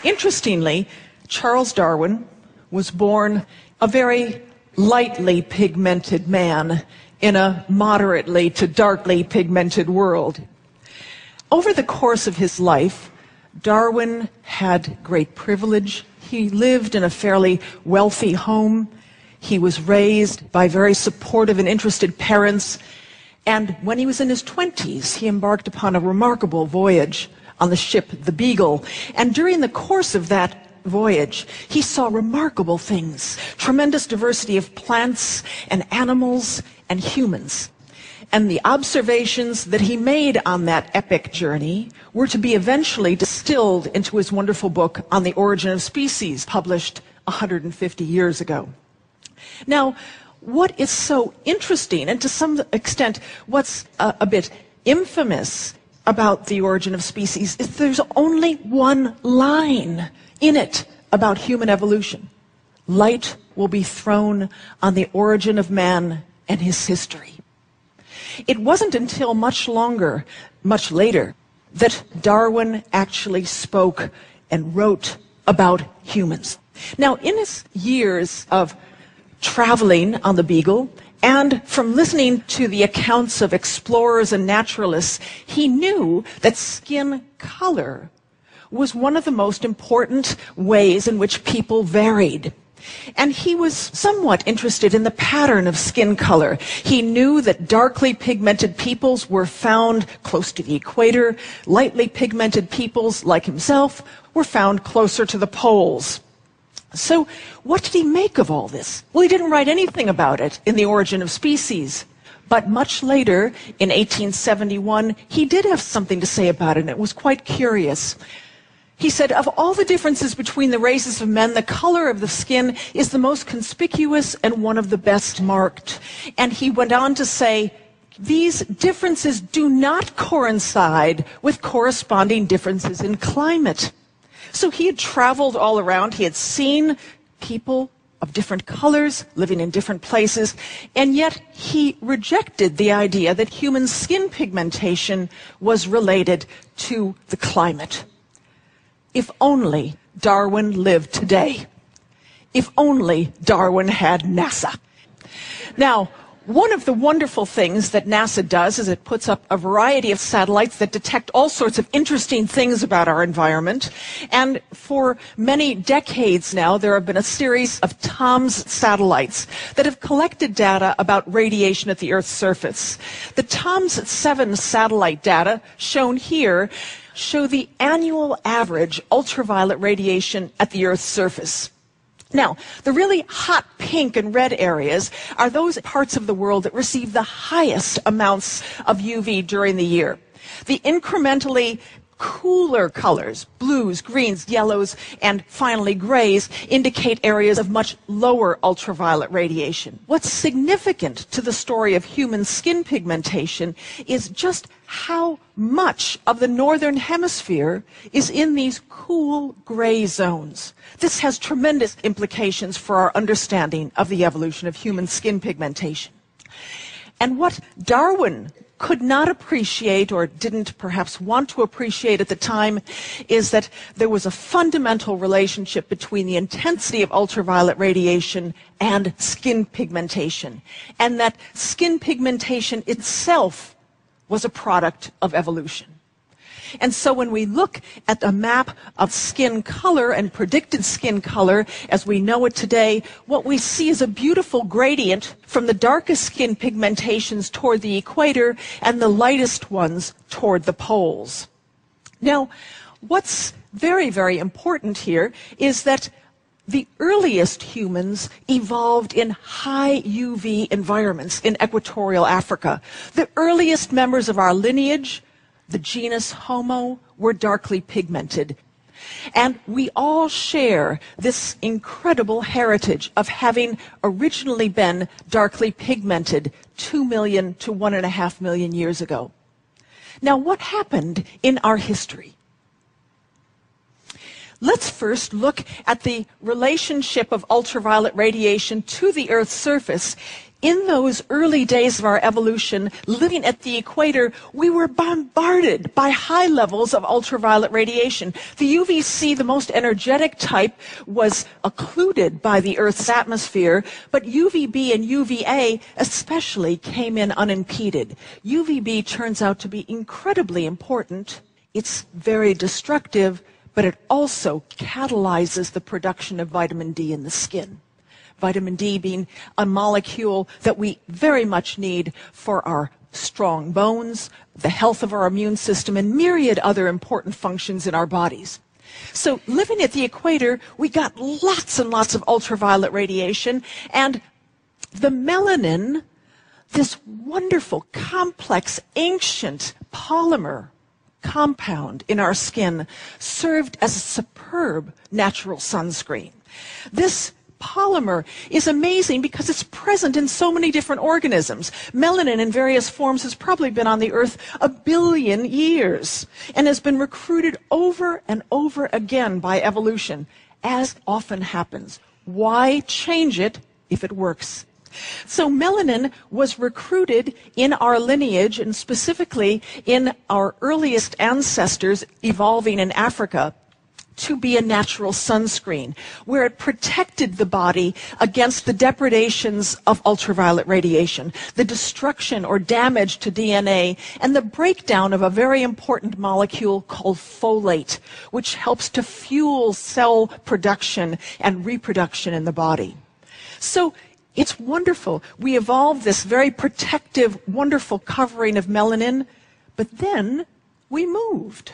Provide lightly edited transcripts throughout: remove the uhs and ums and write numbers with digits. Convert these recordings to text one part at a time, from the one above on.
Interestingly, Charles Darwin was born a very lightly pigmented man in a moderately to darkly pigmented world. Over the course of his life, Darwin had great privilege. He lived in a fairly wealthy home. He was raised by very supportive and interested parents. And when he was in his 20s, he embarked upon a remarkable voyage on the ship the Beagle. And during the course of that voyage, he saw remarkable things, tremendous diversity of plants and animals and humans. And the observations that he made on that epic journey were to be eventually distilled into his wonderful book on the origin of species, published 150 years ago. Now, what is so interesting, and to some extent what's a bit infamous about the origin of species, is there's only one line in it about human evolution. Light will be thrown on the origin of man and his history. It wasn't until much later, that Darwin actually spoke and wrote about humans. Now, in his years of traveling on the Beagle, and from listening to the accounts of explorers and naturalists, he knew that skin color was one of the most important ways in which people varied. And he was somewhat interested in the pattern of skin color. He knew that darkly pigmented peoples were found close to the equator. Lightly pigmented peoples, like himself, were found closer to the poles. So what did he make of all this? Well, he didn't write anything about it in The Origin of Species. But much later, in 1871, he did have something to say about it, and it was quite curious. He said, of all the differences between the races of men, the color of the skin is the most conspicuous and one of the best marked. And he went on to say, these differences do not coincide with corresponding differences in climate. So he had traveled all around. He had seen people of different colors living in different places, and yet he rejected the idea that human skin pigmentation was related to the climate. If only Darwin lived today. If only Darwin had NASA. Now, one of the wonderful things that NASA does is it puts up a variety of satellites that detect all sorts of interesting things about our environment. And for many decades now, there have been a series of TOMS satellites that have collected data about radiation at the Earth's surface. The TOMS 7 satellite data, shown here, show the annual average ultraviolet radiation at the Earth's surface. Now, the really hot pink and red areas are those parts of the world that receive the highest amounts of UV during the year. The incrementally cooler colors, blues, greens, yellows, and finally grays, indicate areas of much lower ultraviolet radiation. What's significant to the story of human skin pigmentation is just how much of the northern hemisphere is in these cool gray zones. This has tremendous implications for our understanding of the evolution of human skin pigmentation. And what Darwin could not appreciate, or didn't perhaps want to appreciate at the time, is that there was a fundamental relationship between the intensity of ultraviolet radiation and skin pigmentation, and that skin pigmentation itself was a product of evolution. And so when we look at a map of skin color and predicted skin color as we know it today, what we see is a beautiful gradient from the darkest skin pigmentations toward the equator and the lightest ones toward the poles. Now, what's very, very important here is that the earliest humans evolved in high UV environments in equatorial Africa. The earliest members of our lineage, the genus Homo, were darkly pigmented. And we all share this incredible heritage of having originally been darkly pigmented 2 million to 1.5 million years ago. Now, what happened in our history? Let's first look at the relationship of ultraviolet radiation to the Earth's surface. In those early days of our evolution, living at the equator, we were bombarded by high levels of ultraviolet radiation. The UVC, the most energetic type, was occluded by the Earth's atmosphere, but UVB and UVA especially came in unimpeded. UVB turns out to be incredibly important. It's very destructive, but it also catalyzes the production of vitamin D in the skin. Vitamin D being a molecule that we very much need for our strong bones, the health of our immune system, and myriad other important functions in our bodies. So living at the equator, we got lots and lots of ultraviolet radiation, and the melanin, this wonderful, complex, ancient polymer compound in our skin, served as a superb natural sunscreen. This polymer is amazing because it's present in so many different organisms. Melanin in various forms has probably been on the Earth 1 billion years and has been recruited over and over again by evolution, as often happens. Why change it if it works? So melanin was recruited in our lineage, and specifically in our earliest ancestors evolving in Africa, to be a natural sunscreen, where it protected the body against the depredations of ultraviolet radiation, the destruction or damage to DNA, and the breakdown of a very important molecule called folate, which helps to fuel cell production and reproduction in the body. So it's wonderful. We evolved this very protective, wonderful covering of melanin, but then we moved.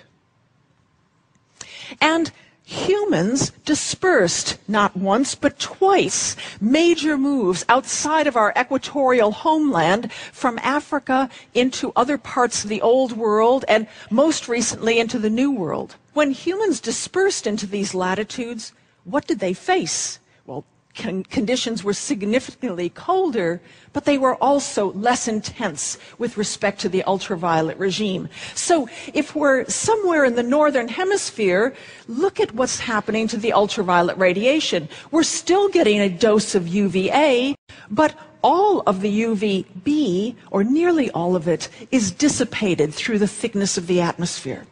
And humans dispersed not once but twice, major moves outside of our equatorial homeland, from Africa into other parts of the old world and most recently into the new world. When humans dispersed into these latitudes, what did they face? Well, conditions were significantly colder, but they were also less intense with respect to the ultraviolet regime. So if we're somewhere in the northern hemisphere, look at what's happening to the ultraviolet radiation. We're still getting a dose of UVA, but all of the UVB, or nearly all of it, is dissipated through the thickness of the atmosphere.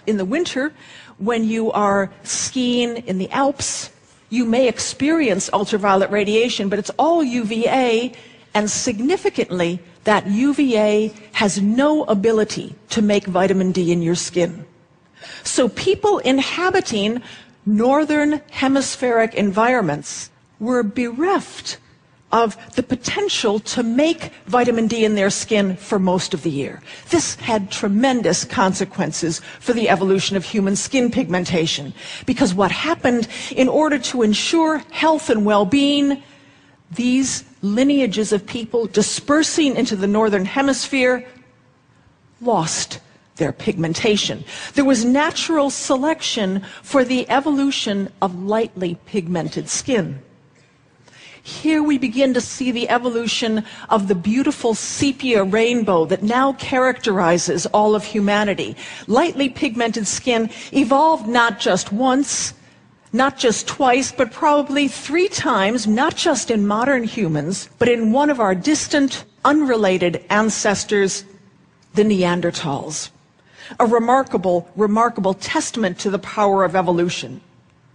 In the winter, when you are skiing in the Alps, you may experience ultraviolet radiation, but it's all UVA, and significantly, that UVA has no ability to make vitamin D in your skin. So people inhabiting northern hemispheric environments were bereft of the potential to make vitamin D in their skin for most of the year. This had tremendous consequences for the evolution of human skin pigmentation, because what happened, in order to ensure health and well-being, these lineages of people dispersing into the northern hemisphere lost their pigmentation. There was natural selection for the evolution of lightly pigmented skin. Here we begin to see the evolution of the beautiful sepia rainbow that now characterizes all of humanity. Lightly pigmented skin evolved not just once, not just twice, but probably 3 times, not just in modern humans, but in one of our distant, unrelated ancestors, the Neanderthals. A remarkable, remarkable testament to the power of evolution.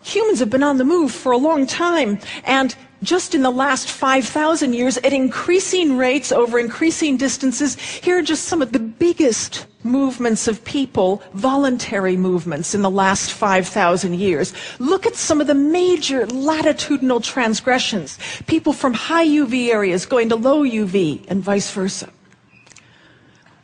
Humans have been on the move for a long time, and just in the last 5,000 years, at increasing rates over increasing distances, here are just some of the biggest movements of people, voluntary movements in the last 5,000 years. Look at some of the major latitudinal transgressions. People from high UV areas going to low UV and vice versa.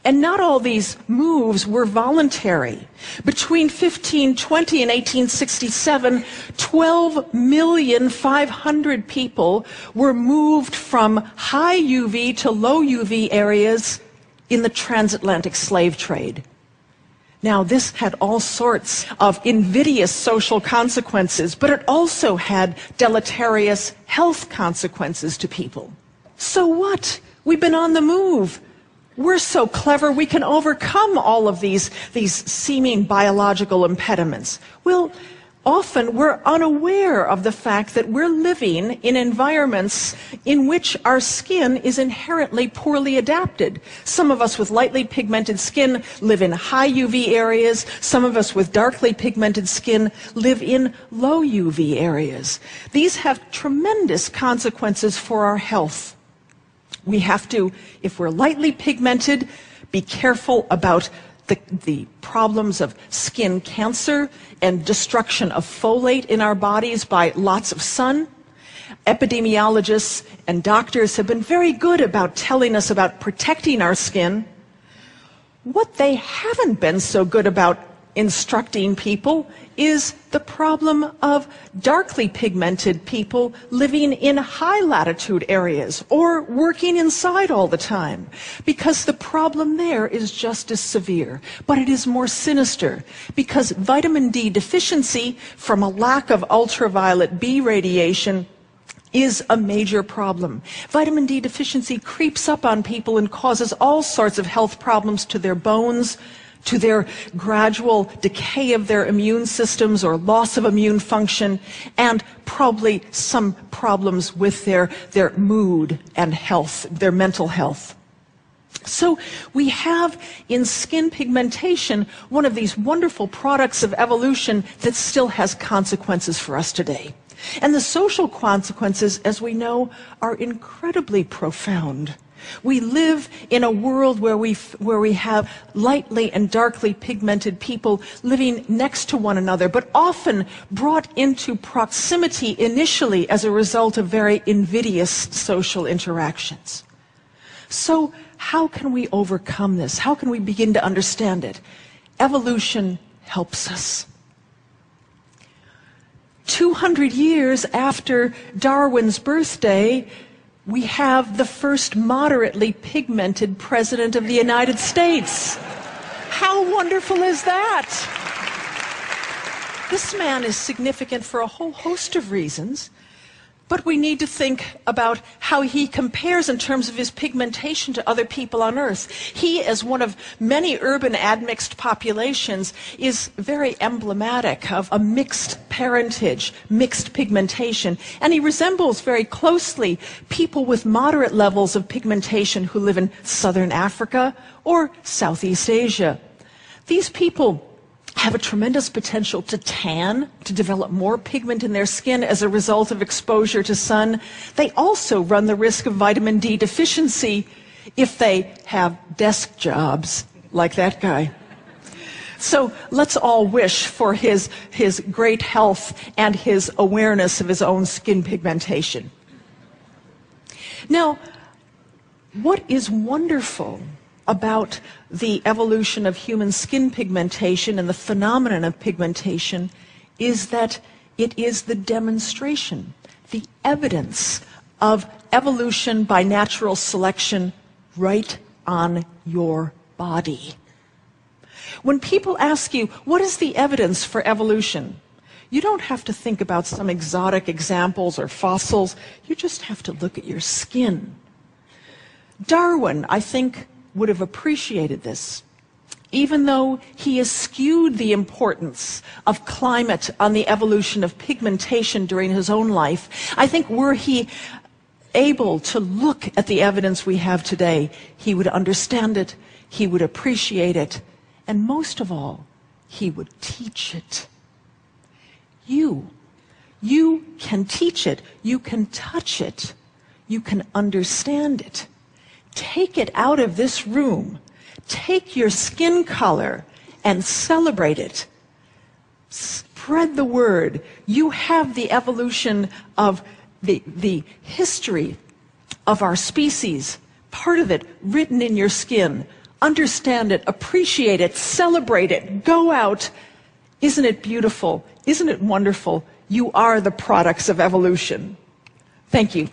And not all these moves were voluntary. Between 1520 and 1867, 12,500,000 people were moved from high UV to low UV areas in the transatlantic slave trade. Now, this had all sorts of invidious social consequences, but it also had deleterious health consequences to people. So what? We've been on the move. We're so clever, we can overcome all of these seeming biological impediments. Well, Often we're unaware of the fact that we're living in environments in which our skin is inherently poorly adapted. Some of us with lightly pigmented skin live in high UV areas. Some of us with darkly pigmented skin live in low UV areas. These have tremendous consequences for our health. We have to, if we're lightly pigmented, be careful about the problems of skin cancer and destruction of folate in our bodies by lots of sun. Epidemiologists and doctors have been very good about telling us about protecting our skin. What they haven't been so good about instructing people is the problem of darkly pigmented people living in high latitude areas or working inside all the time, because the problem there is just as severe, but it is more sinister, because vitamin D deficiency from a lack of ultraviolet B radiation is a major problem. Vitamin D deficiency creeps up on people and causes all sorts of health problems to their bones, to their gradual decay of their immune systems or loss of immune function, and probably some problems with their mood and health, their mental health. So we have in skin pigmentation one of these wonderful products of evolution that still has consequences for us today. And the social consequences, as we know, are incredibly profound. We live in a world where we have lightly and darkly pigmented people living next to one another, but often brought into proximity initially as a result of very invidious social interactions. So how can we overcome this? How can we begin to understand it? Evolution helps us. 200 years after Darwin's birthday, we have the first moderately pigmented president of the United States. How wonderful is that? This man is significant for a whole host of reasons, but we need to think about how he compares in terms of his pigmentation to other people on Earth. He, as one of many urban admixed populations, is very emblematic of a mixed parentage, mixed pigmentation, and he resembles very closely people with moderate levels of pigmentation who live in southern Africa or Southeast Asia. These people have a tremendous potential to tan, to develop more pigment in their skin as a result of exposure to sun. They also run the risk of vitamin D deficiency if they have desk jobs like that guy. So let's all wish for his great health and his awareness of his own skin pigmentation. Now, what is wonderful about the evolution of human skin pigmentation and the phenomenon of pigmentation is that it is the demonstration, the evidence of evolution by natural selection right on your body. When people ask you, what is the evidence for evolution? You don't have to think about some exotic examples or fossils. You just have to look at your skin. Darwin, I think, would have appreciated this, even though he eschewed the importance of climate on the evolution of pigmentation during his own life. I think were he able to look at the evidence we have today, he would understand it, he would appreciate it, and most of all, he would teach it. You can teach it, you can touch it, you can understand it. Take it out of this room. Take your skin color and celebrate it. Spread the word. You have the evolution of the history of our species, part of it written in your skin. Understand it, appreciate it, celebrate it, go out. Isn't it beautiful? Isn't it wonderful? You are the products of evolution. Thank you.